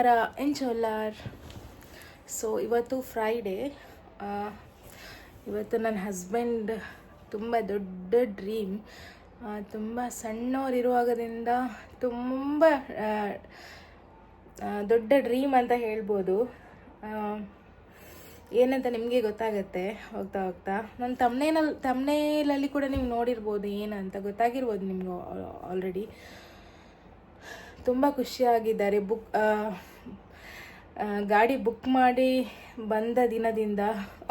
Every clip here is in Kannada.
ನಮಸ್ಕಾರ ಎಂಚೋಲಾರ್. ಸೊ ಇವತ್ತು ಫ್ರೈಡೇ. ಇವತ್ತು ನನ್ನ ಹಸ್ಬೆಂಡ್ ತುಂಬ ದೊಡ್ಡ ಡ್ರೀಮ್, ತುಂಬ ಸಣ್ಣವರಿರುವಾಗದಿಂದ ತುಂಬ ದೊಡ್ಡ ಡ್ರೀಮ್ ಅಂತ ಹೇಳ್ಬೋದು. ಏನಂತ ನಿಮಗೆ ಗೊತ್ತಾಗುತ್ತೆ ಹೋಗ್ತಾ ಹೋಗ್ತಾ. ನನ್ನ ತಮ್ನೇಲಲ್ಲಿ ಕೂಡ ನೀವು ನೋಡಿರ್ಬೋದು, ಏನಂತ ಗೊತ್ತಾಗಿರ್ಬೋದು ನಿಮ್ಗೆ ಆಲ್ರೆಡಿ. ತುಂಬ ಖುಷಿಯಾಗಿದ್ದಾರೆ. ಗಾಡಿ ಬುಕ್ ಮಾಡಿ ಬಂದ ದಿನದಿಂದ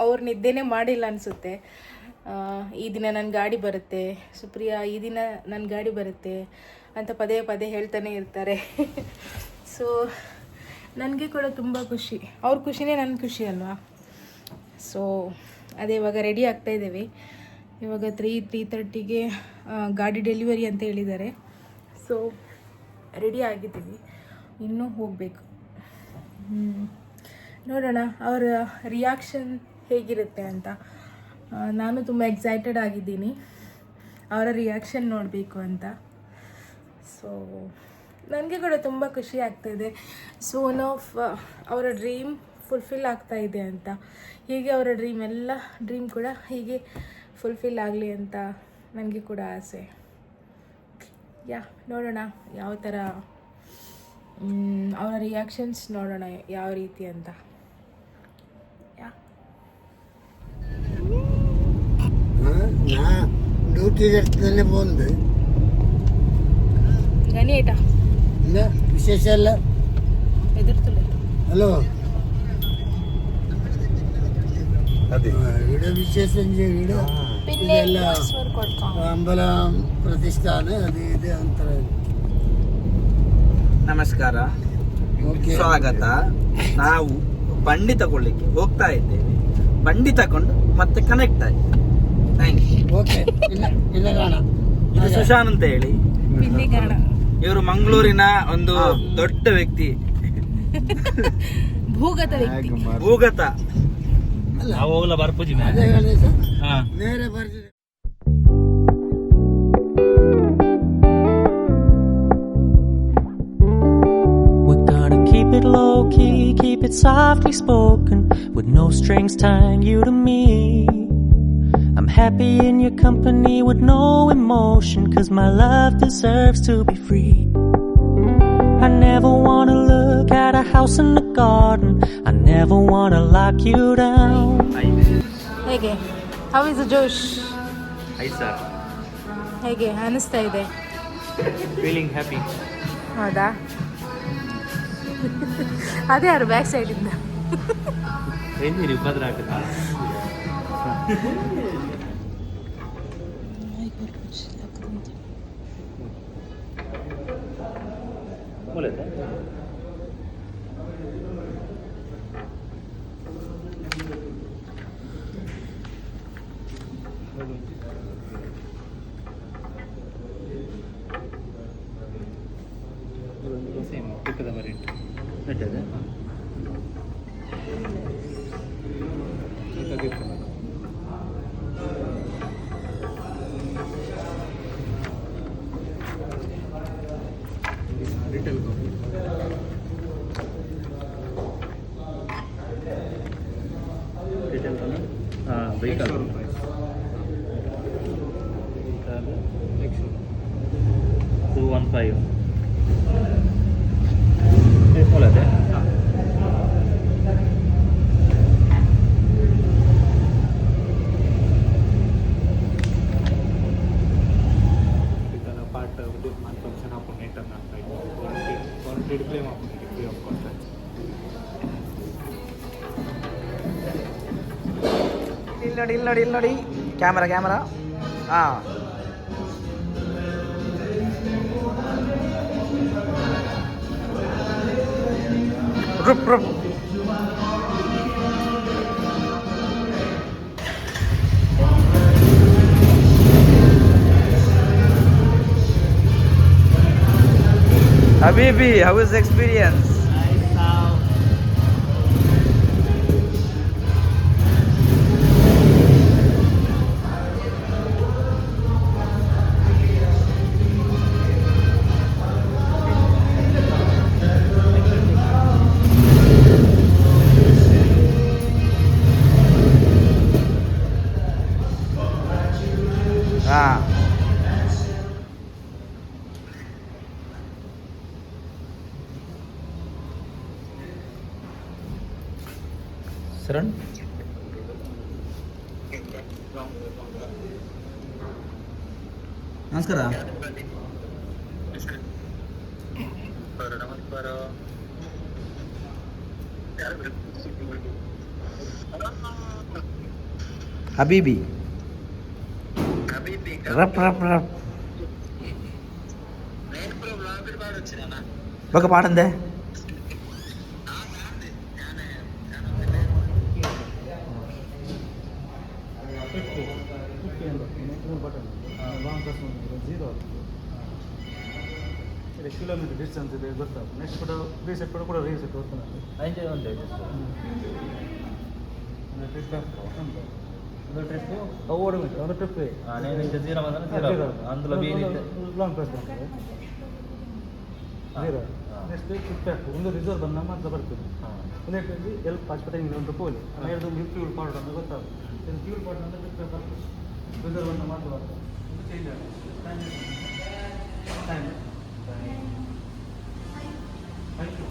ಅವ್ರು ನಿದ್ದೆನೇ ಮಾಡಿಲ್ಲ ಅನಿಸುತ್ತೆ. ಈ ದಿನ ನನ್ನ ಗಾಡಿ ಬರುತ್ತೆ ಸುಪ್ರಿಯಾ, ಈ ದಿನ ನನ್ನ ಗಾಡಿ ಬರುತ್ತೆ ಅಂತ ಪದೇ ಪದೇ ಹೇಳ್ತಾನೆ ಇರ್ತಾರೆ. ಸೊ ನನಗೆ ಕೂಡ ತುಂಬ ಖುಷಿ. ಅವ್ರ ಖುಷಿನೇ ನನ್ನ ಖುಷಿ ಅಲ್ವಾ. ಸೊ ಅದೇ ಇವಾಗ ರೆಡಿ ಆಗ್ತಾಯಿದ್ದೇವೆ. ಇವಾಗ 3:30ಗೆ ಗಾಡಿ ಡೆಲಿವರಿ ಅಂತ ಹೇಳಿದ್ದಾರೆ. ಸೊ ರೆಡಿ ಆಗಿದ್ದೀವಿ, ಇನ್ನೂ ಹೋಗಬೇಕು. ನೋಡೋಣ ಅವರ ರಿಯಾಕ್ಷನ್ ಹೇಗಿರುತ್ತೆ ಅಂತ. ನಾನು ತುಂಬ ಎಕ್ಸೈಟೆಡ್ ಆಗಿದ್ದೀನಿ ಅವರ ರಿಯಾಕ್ಷನ್ ನೋಡಬೇಕು ಅಂತ. ಸೊ ನನಗೆ ಕೂಡ ತುಂಬ ಖುಷಿ ಆಗ್ತಾಯಿದೆ. ಸೊ ಒನ್ ಆಫ್ ಅವರ ಡ್ರೀಮ್ ಫುಲ್ಫಿಲ್ ಆಗ್ತಾಯಿದೆ ಅಂತ. ಹೀಗೆ ಅವರ ಡ್ರೀಮ್ ಕೂಡ ಹೀಗೆ ಫುಲ್ಫಿಲ್ ಆಗಲಿ ಅಂತ ನನಗೆ ಕೂಡ ಆಸೆ. ನೋಡೋಣ ಯಾವ ಥರ ಅವರ ರಿಯಾಕ್ಷನ್ಸ್ ನೋಡೋಣ ಯಾವ ರೀತಿ ಅಂತ. ಗಣಿಯೇಟ ವಿಶೇಷ ಎಲ್ಲ ಎದುರ್ತಲ್ಲ. ಹಲೋ ഇവിടെ വിശേഷം ഇവിടെ ಇದೆಲ್ಲ ಅಂಬಲ ಪ್ರತಿಷ್ಠಾನ ಅದು ಇದೆ ಅಂತಾರೆ. ನಮಸ್ಕಾರ, ಸ್ವಾಗತ. ನಾವು ಬಂಡಿ ತಗೊಳ್ಳಿಕ್ಕೆ ಹೋಗ್ತಾ ಇದ್ದೇವೆ. ಬಂಡಿ ತಗೊಂಡು ಮತ್ತೆ ಕನೆಕ್ಟ್ ಆಗಿ. Thank you. ಓಕೆ, ಇಲ್ಲ ಕಾಣ. ಇದು ಸುಶಾಂತ್ ಅಂತ ಹೇಳಿ, ಇವರು ಮಂಗಳೂರಿನ ಒಂದು ದೊಡ್ಡ ವ್ಯಕ್ತಿ, ಭೂಗತ. ಹೋಗ್ಲ ಬರ್ಪೂಜಿನ ನೇರ ಬರ್ತೀನಿ. Keep it low key, keep it softly spoken, with no strings tying you to me. I'm happy in your company with no emotion, 'cause my love deserves to be free. I never wanna look at a house in the garden, I never wanna lock you down. ಹೇಗೆ, ಹೌ ಇಸ್ ಜೋಶ್? ಸರ್, ಹೇಗೆ ಅನಿಸ್ತಾ ಇದೆ? Feeling happy. ಹೌದಾ? ಅದೇ ಯಾರು ಬ್ಯಾಕ್ ಸೈಡಿಂದ ಉಪದ್ರ ಆಗುತ್ತೆ. ವೆಹಿಕಲ್ 215 ಒಳ್ಳೆದೆ. पार्ट फंक्शन आपण इंटरनल क्वालिटी क्लेम आपण फ्री ऑफ कॉस्ट. ಇಲ್ಲಿ ನೋಡಿ ಕ್ಯಾಮರಾ. ರೂಪ್ Habibi, how is the experience? ನಮಸ್ಕಾರ. ಹಬೀಬಿ ರಪ್ ರಪ್ ರಪ್ ಬೊಕ ಪಾಡಂದೆ ಕಿಲೋಮೀಟರ್ ಡಿಸ್ಟೆನ್ಸ್ ಇದೆ ಗೊತ್ತಾಗ್ತದೆ. ನೆಕ್ಸ್ಟ್ ಕೂಡ ರೀಸೆಟ್ ಕೂಡ ರೀಸೆಟ್ ಹೋಗ್ತಾನೆ ట్రిప్ ಒಂದು ಟ್ರಿಪ್ అందులో లాంగ్ ಪ್ರೆಸ್ ಮಾಡ್ತದೆ ಜೀರೋ ನೆಕ್ಸ್ಟ್ ಟ್ರಿಪ್ ಆಗ್ತದೆ. ಒಂದು ರಿಸರ್ವ್ ಬಂದ ಮಾತ್ರ ಬರ್ತದೆ. ಒಂದೇಟಲ್ಲಿ ಎಲ್ಲಿ ಆಸ್ಪತ್ರೆಗೆ ಒಂದು ಪೋಲಿ ಎರಡು ಫ್ಯೂಲ್ ಪಾರ್ಟ್ ಅಂತ ಗೊತ್ತಾಗ್ತದೆ. ಫ್ಯೂಲ್ ಪಾರ್ಟ್ ಅಂತ ಟ್ರಿಪ್ ಬರ್ತದೆ. ರಿಸರ್ವ್ ಬಂದ ಮಾತ್ರ ಬರ್ತದೆ. ಚೇಂಜ್ ಆಗ್ತದೆ ಟೈಮ್. Thank you.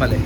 ಮಲೆ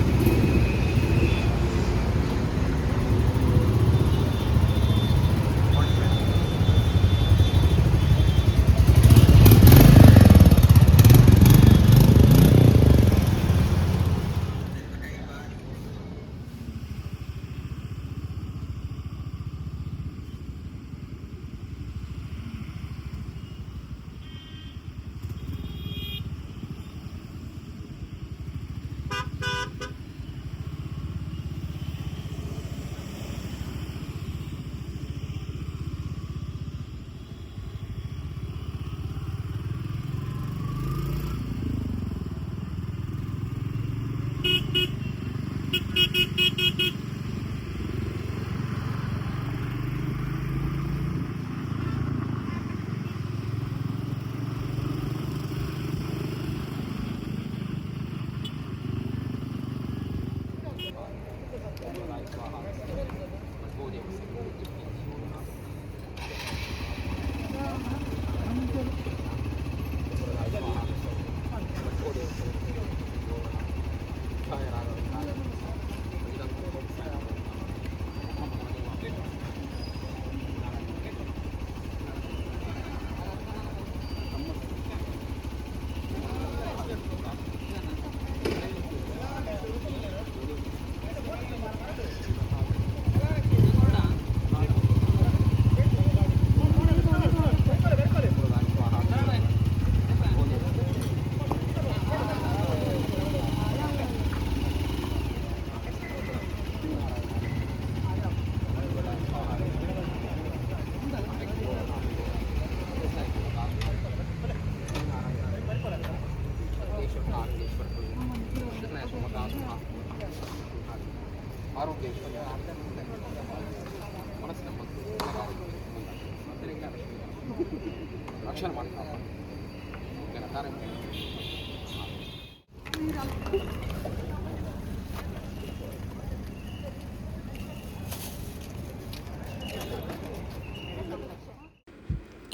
ರಕ್ಷಣೆ ಮಾಡ್ತಾರೆ.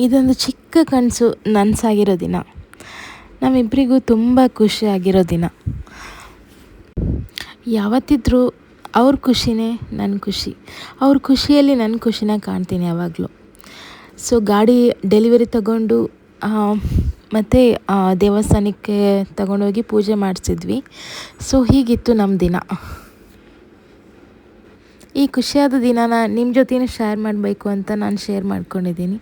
ಇದೊಂದು ಚಿಕ್ಕ ಕನಸು ನನಸಾಗಿರೋ ದಿನ. ನಮ್ಮಿಬ್ಬರಿಗೂ ತುಂಬ ಖುಷಿಯಾಗಿರೋ ದಿನ. ಯಾವತ್ತಿದ್ರೂ ಅವ್ರ ಖುಷಿನೇ ನನ್ನ ಖುಷಿ. ಅವ್ರ ಖುಷಿಯಲ್ಲಿ ನನ್ನ ಖುಷಿನ ಕಾಣ್ತೀನಿ ಯಾವಾಗಲೂ. ಸೊ ಗಾಡಿ ಡೆಲಿವರಿ ತಗೊಂಡು ಮತ್ತು ದೇವಸ್ಥಾನಕ್ಕೆ ತಗೊಂಡೋಗಿ ಪೂಜೆ ಮಾಡಿಸಿದ್ವಿ. ಸೊ ಹೀಗಿತ್ತು ನಮ್ಮ ದಿನ. ಈ ಖುಷಿಯಾದ ದಿನನ ನಿಮ್ಮ ಜೊತೆನೇ ಶೇರ್ ಮಾಡಬೇಕು ಅಂತ ನಾನು ಶೇರ್ ಮಾಡ್ಕೊಂಡಿದ್ದೀನಿ.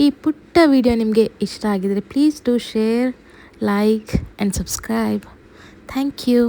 ಈ ಪುಟ್ಟ ವಿಡಿಯೋ ನಿಮಗೆ ಇಷ್ಟ ಆಗಿದರೆ please do share, like and subscribe. Thank you.